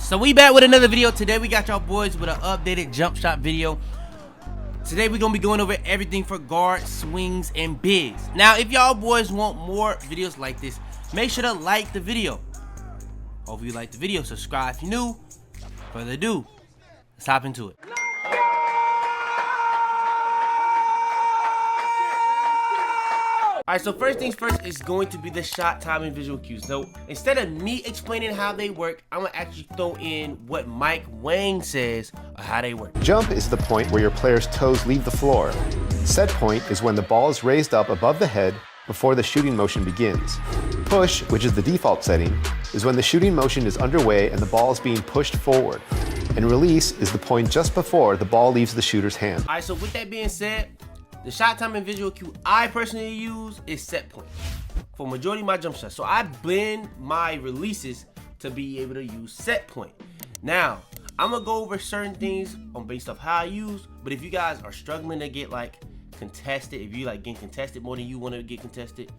So we back with another video. Today we got y'all boys with an updated jump shot video. Today we're gonna be going over everything for guard, swings, and bigs. Now if y'all boys want more videos like this, make sure to like the video. Hope you like the video. Subscribe if you're new. Further ado, let's hop into it. Alright, so first things first is going to be the shot timing visual cues. So instead of me explaining how they work, I'm gonna actually throw in what Mike Wang says of how they work. Jump is the point where your player's toes leave the floor. Set point is when the ball is raised up above the head before the shooting motion begins. Push, which is the default setting, is when the shooting motion is underway and the ball is being pushed forward. And release is the point just before the ball leaves the shooter's hand. Alright, so with that being said, the shot timing visual cue I personally use is set point for majority of my jump shots. So I blend my releases to be able to use set point. Now, I'm gonna go over certain things based off how I use, but if you guys are struggling to get like contested, if you like getting contested more than you want to get contested,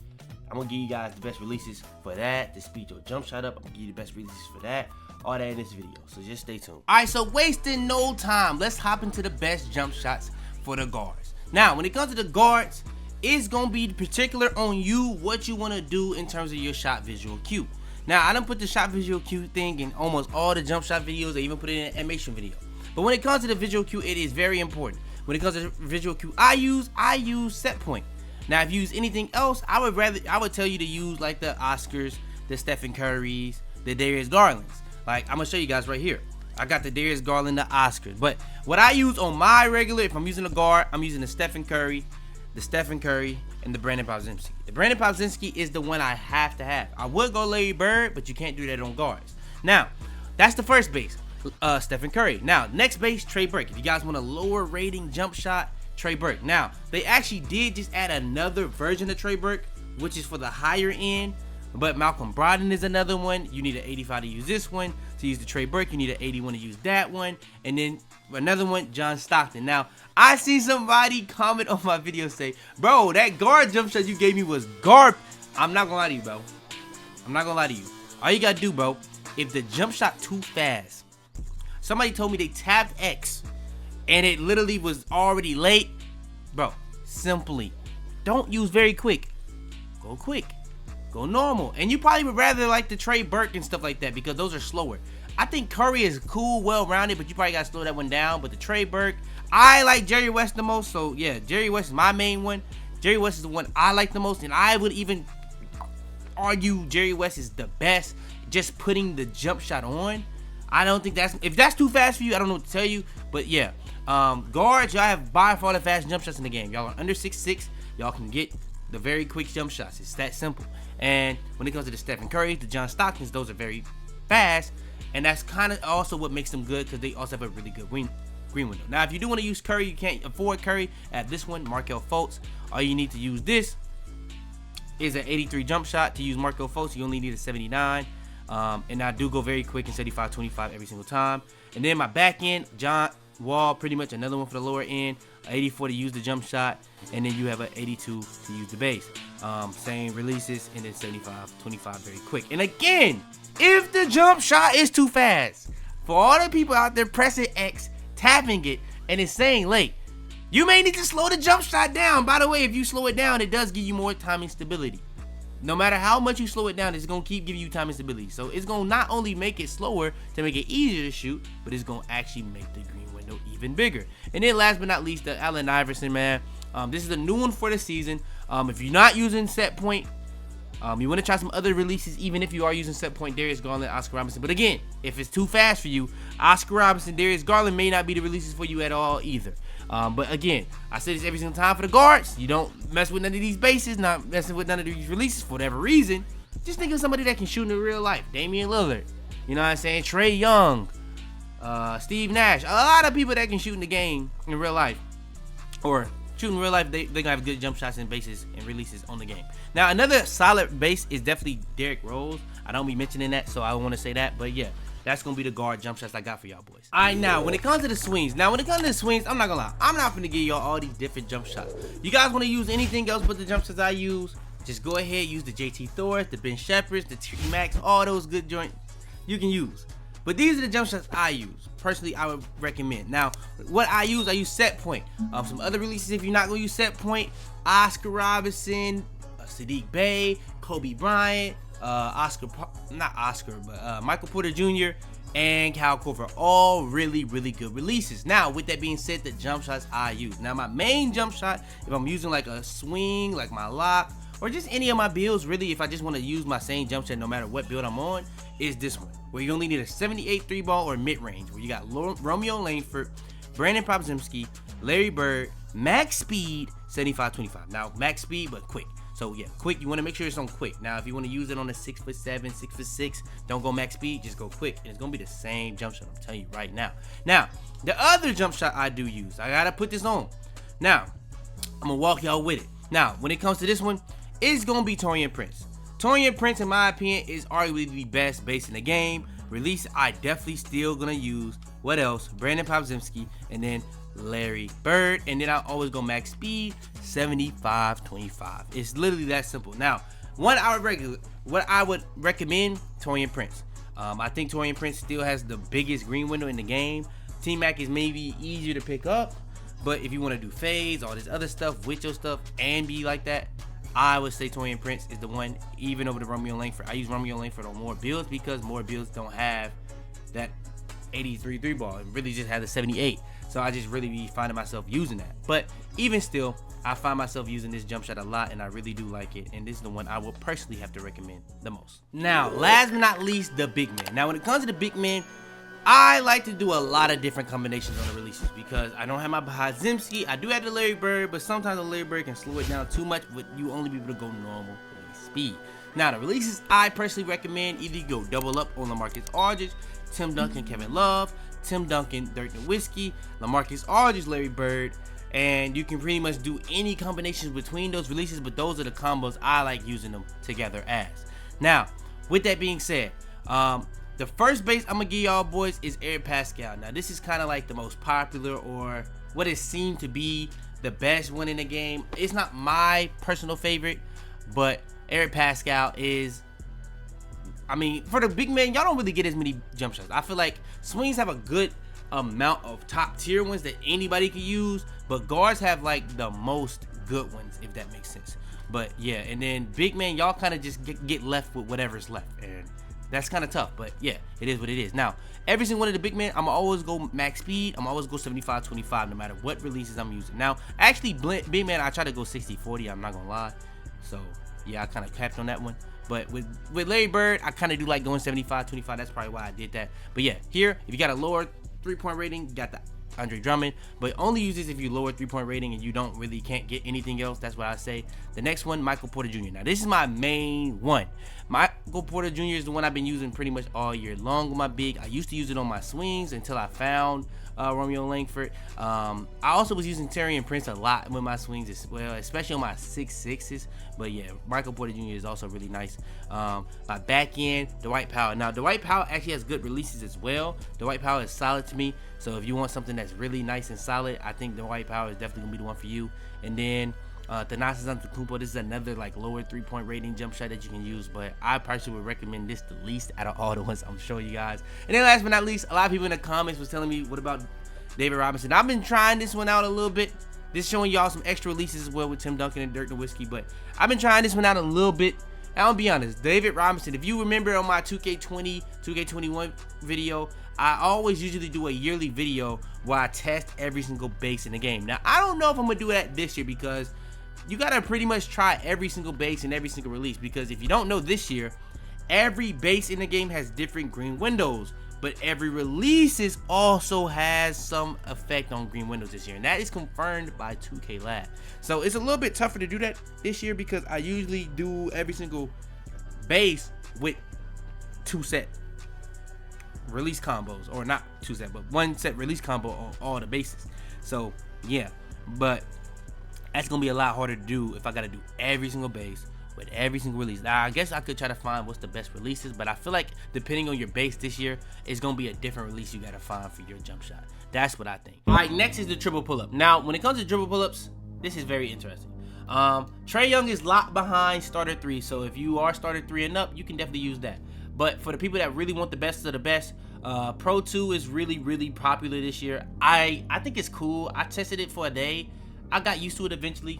I'm gonna give you guys the best releases for that to speed your jump shot up. I'm gonna give you the best releases for that. All that in this video, so just stay tuned. Alright, so wasting no time, let's hop into the best jump shots for the guards. Now, when it comes to the guards, it's gonna be particular on you what you want to do in terms of your shot visual cue. Now, I done put the shot visual cue thing in almost all the jump shot videos. I even put it in an animation video. But when it comes to the visual cue, it is very important. When it comes to the visual cue I use set point. Now, if you use anything else, I would tell you to use like the Oscars, the Stephen Currys, the Darius Garlands. Like, I'm gonna show you guys right here. I got the Darius Garland, the Oscars. But what I use on my regular, if I'm using a guard, I'm using the Stephen Curry, and the Brandon Powzinski. The Brandon Powzinski is the one I have to have. I would go Larry Bird, but you can't do that on guards. Now, that's the first base, Stephen Curry. Now, next base, Trey Burke. If you guys want a lower rating jump shot, Trey Burke. Now, they actually did just add another version of Trey Burke, which is for the higher end. But Malcolm Brogdon is another one. You need an 85 to use this one. To use the Trey Burke, you need an 81 to use that one. And then another one, John Stockton. Now, I see somebody comment on my video say, bro, that guard jump shot you gave me was garb. I'm not gonna lie to you, bro. I'm not gonna lie to you. All you gotta do, bro, if the jump shot too fast, somebody told me they tapped X and it literally was already late, bro, simply don't use very quick. Go quick. Go normal. And you probably would rather like the Trey Burke and stuff like that because those are slower. I think Curry is cool, well-rounded, but you probably gotta slow that one down. But the Trey Burke, I like Jerry West the most, so yeah, Jerry West is my main one. Jerry West is the one I like the most, and I would even argue Jerry West is the best just putting the jump shot on. I don't think if that's too fast for you, I don't know what to tell you, but yeah. Guards, y'all have by far the fast jump shots in the game. Y'all are under 6'6", y'all can get the very quick jump shots. It's that simple. And when it comes to the Stephen Curry, the John Stocktons, those are very fast, and that's kind of also what makes them good because they also have a really good green window. Now, if you do want to use Curry, you can't afford Curry. At this one, Markelle Fultz, all you need to use this is an 83 jump shot. To use Markelle Fultz, you only need a 79, and I do go very quick in 75-25 every single time. And then my back end, John Wall, pretty much another one for the lower end, 84 to use the jump shot, and then you have an 82 to use the base. Same releases, and then 75-25 very quick. And again, if the jump shot is too fast, for all the people out there pressing X, tapping it, and it's saying late, you may need to slow the jump shot down. By the way, if you slow it down, it does give you more timing stability. No matter how much you slow it down, it's going to keep giving you timing stability. So it's going to not only make it slower to make it easier to shoot, but it's going to actually make the green window even bigger. And then last but not least, the Allen Iverson, man. This is a new one for the season. If you're not using set point, you want to try some other releases, even if you are using set point, Darius Garland, Oscar Robertson. But again, if it's too fast for you, Oscar Robertson, Darius Garland may not be the releases for you at all either. But again, I say this every single time for the guards. You don't mess with none of these bases, not messing with none of these releases for whatever reason. Just think of somebody that can shoot in real life. Damian Lillard, you know what I'm saying? Trey Young, Steve Nash. A lot of people that can shoot in the game in real life, or shoot in real life, they're gonna have good jump shots and bases and releases on the game. Now, another solid base is definitely Derrick Rose. I don't be mentioning that, so I want to say that, but yeah, that's gonna be the guard jump shots I got for y'all boys. All right, now when it comes to the swings, I'm not gonna lie, I'm not gonna give y'all all these different jump shots. You guys want to use anything else but the jump shots I use, just go ahead, use the JT Thors, the Ben Shepherds, the T Max, all those good joints you can use. But these are the jump shots I use. Personally, I would recommend. Now, what I use set point. Some other releases, if you're not gonna use set point, Oscar Robertson, Sadiq Bey, Kobe Bryant, Michael Porter Jr., and Cal Korver, all really good releases. Now, with that being said, the jump shots I use. Now, my main jump shot, if I'm using like a swing, like my lock, or just any of my builds, really, if I just want to use my same jump shot no matter what build I'm on, is this one, where you only need a 78 3-ball or mid-range, where you got Romeo Langford, Brandon Popzimski, Larry Bird, max speed, 75-25. Now, max speed, but quick. So yeah, quick, you want to make sure it's on quick. Now, if you want to use it on a 6'7", 6'6", don't go max speed, just go quick. And it's going to be the same jump shot, I'm telling you right now. Now, the other jump shot I do use, I got to put this on. Now, I'm going to walk y'all with it. Now, when it comes to this one, it's going to be Taurean Prince. Taurean Prince, in my opinion, is arguably the best base in the game. Release, I definitely still going to use, what else? Brandon Popzimski, and then Larry Bird, and then I always go max speed, 75-25. It's literally that simple. Now, what I would recommend, Taurean Prince. I think Taurean Prince still has the biggest green window in the game. T-Mac is maybe easier to pick up, but if you want to do fades, all this other stuff, with your stuff, and be like that, I would say Taurean Prince is the one, even over the Romeo Langford. I use Romeo Langford on more builds because more builds don't have that 83 3-ball and really just have the 78. So I just really be finding myself using that. But even still, I find myself using this jump shot a lot, and I really do like it. And this is the one I will personally have to recommend the most. Now, last but not least, the big man. Now, when it comes to the big man, I like to do a lot of different combinations on the releases because I don't have my Popzimski. I do have the Larry Bird, but sometimes the Larry Bird can slow it down too much, but you only be able to go normal speed. Now, the releases I personally recommend, either you go double up on LaMarcus Aldridge, Tim Duncan, Kevin Love, Tim Duncan, Dirk Nowitzki, LaMarcus Aldridge, Larry Bird, and you can pretty much do any combinations between those releases, but those are the combos I like using them together as. Now, with that being said, the first base I'm going to give y'all boys is Eric Pascal. Now, this is kind of like the most popular, or what it seemed to be the best one in the game. It's not my personal favorite, but Eric Pascal is, I mean, for the big man, y'all don't really get as many jump shots. I feel like swings have a good amount of top tier ones that anybody can use, but guards have like the most good ones, if that makes sense. But yeah, and then big man, y'all kind of just get left with whatever's left, and that's kind of tough. But yeah, it is what it is. Now, every single one of the big man, I'm gonna always go max speed. I'm always go 75-25, no matter what releases I'm using. Now, actually, big man, I try to go 60-40. I'm not gonna lie. So yeah, I kind of capped on that one. But with Larry Bird, I kind of do like going 75-25. That's probably why I did that. But yeah, here, if you got a lower 3-point rating, you got the Andre Drummond. But only use this if you lower 3-point rating and you can't get anything else. That's what I say. The next one, Michael Porter Jr. Now, this is my main one. Michael Porter Jr. is the one I've been using pretty much all year long with my big. I used to use it on my swings until I found Romeo Langford. I also was using Taurean Prince a lot with my swings as well, especially on my 6'6s. But yeah, Michael Porter Jr. is also really nice. My back end, Dwight Powell. Now, Dwight Powell actually has good releases as well. Dwight Powell is solid to me. So if you want something that's really nice and solid, I think Dwight Powell is definitely gonna be the one for you. And then Thanasis Antetokounmpo, this is another like lower 3-point rating jump shot that you can use, but I personally would recommend this the least out of all the ones I'm showing you guys. And then last but not least, a lot of people in the comments was telling me, what about David Robinson? I've been trying this one out a little bit. This showing y'all some extra releases as well with Tim Duncan and Dirk Nowitzki, but I've been trying this one out a little bit. I'll be honest, David Robinson, if you remember on my 2K20, 2K21 video, I always usually do a yearly video where I test every single base in the game. Now, I don't know if I'm going to do that this year because you got to pretty much try every single base and every single release, because if you don't know, this year, every base in the game has different green windows, but every release also has some effect on green windows this year, and that is confirmed by 2K Lab. So it's a little bit tougher to do that this year because I usually do every single base with 2 set release combos, or not 2 set, but 1 set release combo on all the bases. So yeah, but that's gonna be a lot harder to do if I gotta do every single base with every single release. Now, I guess I could try to find what's the best releases, but I feel like depending on your base this year, it's gonna be a different release you gotta find for your jump shot. That's what I think. All right, next is the triple pull-up. Now, when it comes to triple pull-ups, this is very interesting. Trae Young is locked behind starter 3, so if you are starter 3 and up, you can definitely use that. But for the people that really want the best of the best, Pro 2 is really popular this year. I think it's cool. I tested it for a day. I got used to it eventually.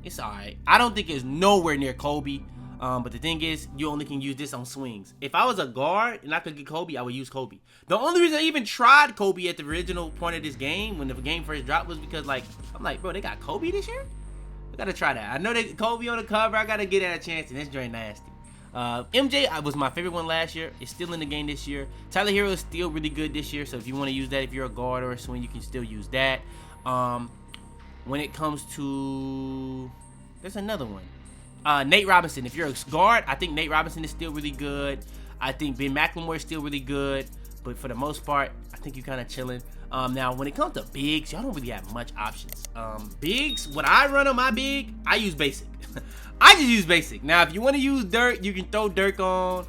It's alright. I don't think it's nowhere near Kobe. But the thing is, you only can use this on swings. If I was a guard and I could get Kobe, I would use Kobe. The only reason I even tried Kobe at the original point of this game, when the game first dropped, was because, like, I'm like, bro, they got Kobe this year? I gotta try that. I know they Kobe on the cover. I gotta get that a chance, and this joint nasty. MJ was my favorite one last year. It's still in the game this year. Tyler Hero is still really good this year, so if you want to use that, if you're a guard or a swing, you can still use that. When it comes to, there's another one. Nate Robinson. If you're a guard, I think Nate Robinson is still really good. I think Ben McLemore is still really good. But for the most part, I think you're kind of chilling. Now, when it comes to bigs, y'all don't really have much options. Bigs, when I run on my big, I use basic. I just use basic. Now, if you want to use Dirk, you can throw Dirk on.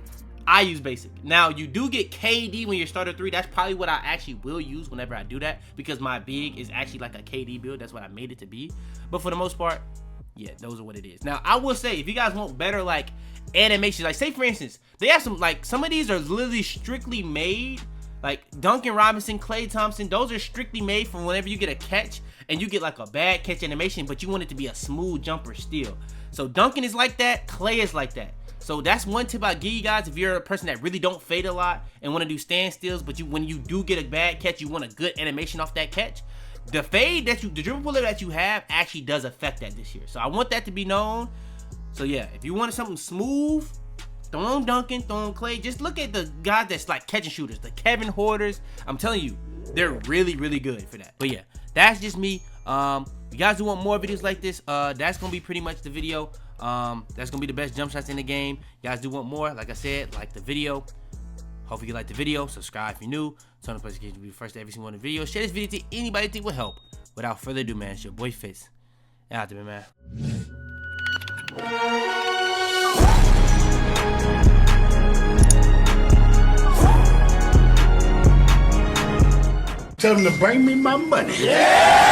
I use basic. Now, you do get KD when you're starter 3. That's probably what I actually will use whenever I do that, because my big is actually like a KD build. That's what I made it to be. But for the most part, yeah, those are what it is. Now, I will say, if you guys want better, like, animations, like, say, for instance, they have some of these are literally strictly made, like, Duncan Robinson, Klay Thompson, those are strictly made for whenever you get a catch, and you get, like, a bad catch animation, but you want it to be a smooth jumper still. So, Duncan is like that, Klay is like that. So, that's one tip I give you guys if you're a person that really don't fade a lot and want to do standstills, but when you do get a bad catch, you want a good animation off that catch. The fade the dribble puller that you have actually does affect that this year. So I want that to be known. So yeah, if you want something smooth, throw on Duncan, throw on Klay. Just look at the guys that's like catching shooters, the Kevin Hoarders. I'm telling you, they're really good for that. But yeah, that's just me. You guys do want more videos like this, that's gonna be pretty much the video. That's gonna be the best jump shots in the game. You guys do want more, like I said, like the video. Hopefully you like the video. Subscribe if you're new. Turn on the notifications to be the first to every single one of the videos. Share this video to anybody you think will help. Without further ado, man, it's your boy Fitz. Out there, man. Tell them to bring me my money. Yeah!